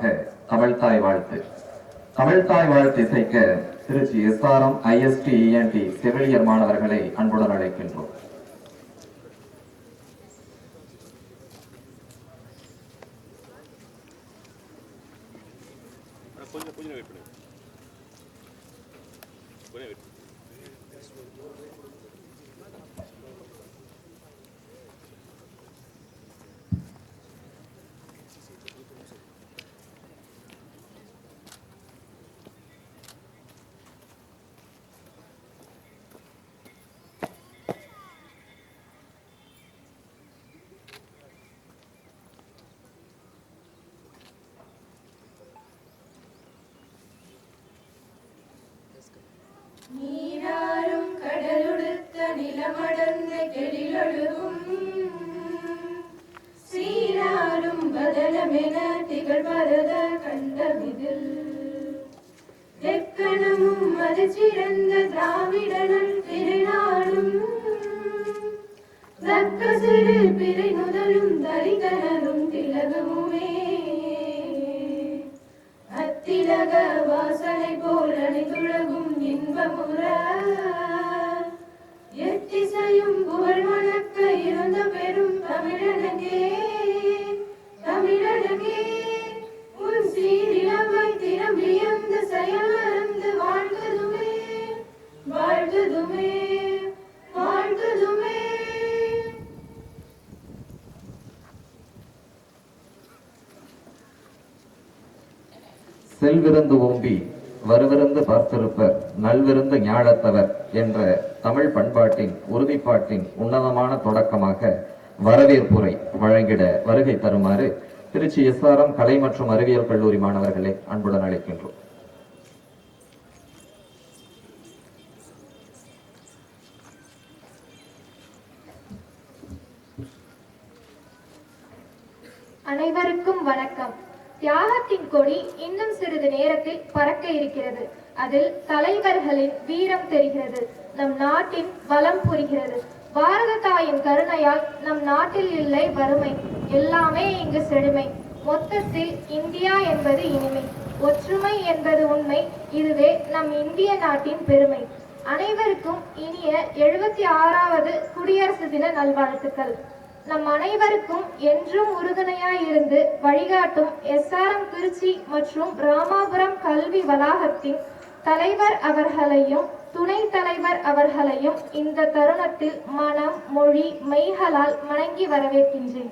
தொடக்கமாக தமிழ்தாய் வாழ்த்து. தமிழ்தாய் வாழ்த்து இசைக்க திருச்சி எஸ்ஆர்எம் IST செவிலியர் மாணவர்களை அன்புடன் அழைக்கின்றோம். நீராறும் கடலுடுத்த நிலமடர்ந்த கெளிலொழுகும் சீராரும் வதனமென திகழ்வரத கண்டமிதில் தெக்கணமும் அது சிறந்த திராவிடனல் திருநாடும் தக்க சிறு பிறை முதலும் தரிகனரும் திலகமுமே அத்திலக வாசனை போல் அணிதுலகும் இன்பமுற எத்திசையும் புகழ் வணக்க இருந்த பெரும் தமிழனகே தமிழனகே உன் சீரிலவை திறமியந்த செயல் மறந்து வாழ்கதுமே வாழ்கதுமே வாழ்கதுமே. செல்விருந்து ஓம்பி வருவிருந்து பார்த்திருப்பர் நல்விருந்து ஞாழத்தவர் என்ற தமிழ் பண்பாட்டின் உறுதிப்பாட்டின் உன்னதமான தொடக்கமாக வரவேற்புரை வழங்கிட வருகை தருமாறு திருச்சி எஸ்ஆர்எம் கலை மற்றும் அறிவியல் கல்லூரி மாணவர்களை அன்புடன் அழைக்கின்றோம். அனைவருக்கும் வணக்கம். தியாகத்தின் கொடி இன்னும் சிறிது நேரத்தில் பறக்க இருக்கிறது. அதில் தலைவர்களின் வீரம் தெரிகிறது. நம் நாட்டின் வளம் புரிகிறது. பாரத தாயின் கருணையால் நம் நாட்டில் இல்லை வறுமை, எல்லாமே இங்கு செழுமை. மொத்தத்தில் இந்தியா என்பது இனிமை, ஒற்றுமை என்பது உண்மை. இதுவே நம் இந்திய நாட்டின் பெருமை. அனைவருக்கும் இனிய 76வது குடியரசு தின நல்வாழ்த்துக்கள். நம் அனைவருக்கும் என்றும் உறுதுணையாய் இருந்து வழிகாட்டும் எஸ்ஆர்எம் திருச்சி மற்றும் ராமாபுரம் கல்வி வளாகத்தின் தலைவர் அவர்களையும் துணை தலைவர் அவர்களையும் இந்த தருணத்தில் மனம் மொழி மெய்களால் வணங்கி வரவேற்கின்றேன்.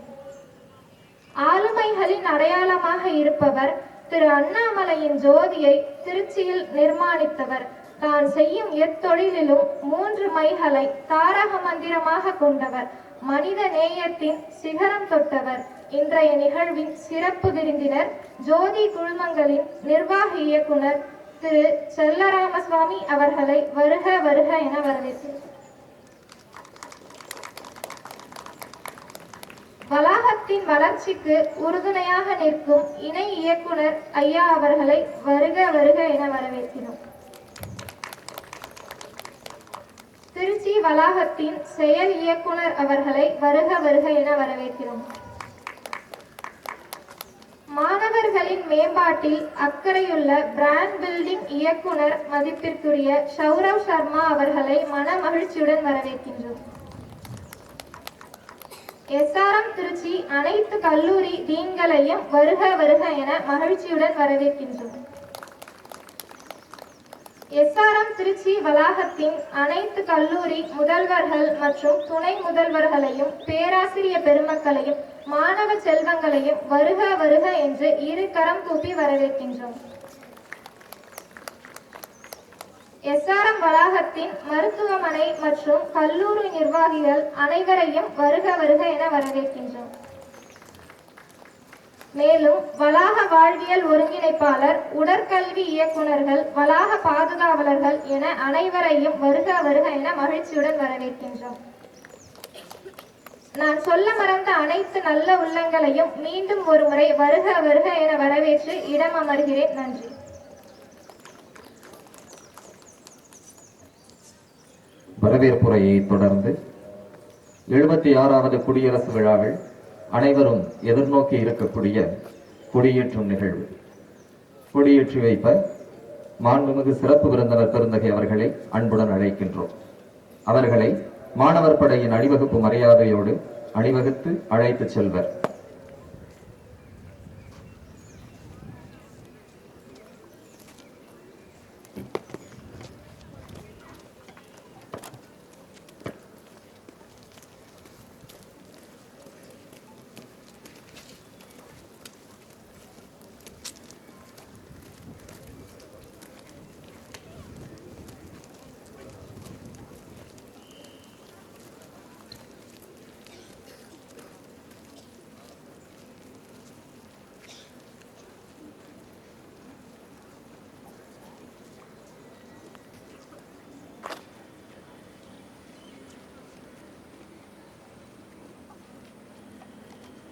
ஆளுமைகளின் அடையாளமாக இருப்பவர் திரு அண்ணாமலையின் ஜோதியை திருச்சியில் நிர்மாணித்தவர். தான் செய்யும் எத்தொழிலிலும் 3 மைகளை தாரக மந்திரமாக கொண்டவர். மனித நேயத்தின் சிகரம் தொட்டவர். இன்றைய நிகழ்வின் சிறப்பு விருந்தினர் ஜோதி குழுமங்களின் நிர்வாக இயக்குனர் திரு செல்லராமசுவாமி அவர்களை வருக வருக என வரவேற்கிறேன். வளாகத்தின் வளர்ச்சிக்கு உறுதுணையாக நிற்கும் இணை இயக்குனர் ஐயா அவர்களை வருக வருக என வரவேற்கிறோம். திருச்சி வளாகத்தின் செயல் இயக்குனர் அவர்களை வருக வருக என வரவேற்கிறோம். மாணவர்களின் மேம்பாட்டில் அக்கறையுள்ள பிராண்ட் பில்டிங் இயக்குனர் மதிப்பிற்குரிய சௌரவ் சர்மா அவர்களை மன மகிழ்ச்சியுடன் வரவேற்கின்றோம். எஸ்ஆர்எம் திருச்சி அனைத்து கல்லூரி டீன்களையும் வருக வருக என மகிழ்ச்சியுடன் வரவேற்கின்றோம். எஸ்ஆர்எம் திருச்சி வளாகத்தின் அனைத்து கல்லூரி முதல்வர்கள் மற்றும் துணை முதல்வர்களையும் பேராசிரிய பெருமக்களையும் மாணவ செல்வங்களையும் வருக வருக என்று இரு கரம் கூப்பி வரவேற்கின்றோம். எஸ்ஆர்எம் வளாகத்தின் மருத்துவமனை மற்றும் கல்லூரி நிர்வாகிகள் அனைவரையும் வருக வருக என வரவேற்கின்றோம். மேலும் வளாக வாழ்வியல் ஒருங்கிணைப்பாளர், உடற்கல்வி இயக்குநர்கள், வளாக பாதுகாவலர்கள் என அனைவரையும் வருக வருக என மகிழ்ச்சியுடன் வரவேற்கின்றோம். நான் சொல்ல மறந்த அனைத்து நல்ல உள்ளங்களையும் மீண்டும் ஒரு முறை வருக வருக என வரவேற்று இடம் அமர்கிறேன். நன்றி. வரவேற்புரையை தொடர்ந்து 76வது குடியரசு விழாவில் அனைவரும் எதிர்நோக்கி இருக்கக்கூடிய கொடியேற்றும் நிகழ்வு. கொடியேற்றி வைப்ப மாண்புமிகு சிறப்பு விருந்தினர் பெருந்தகை அவர்களை அன்புடன் அழைக்கின்றோம். அவர்களை மாணவர் படையின் அணிவகுப்பு மரியாதையோடு அணிவகுத்து அழைத்துச் செல்வர்.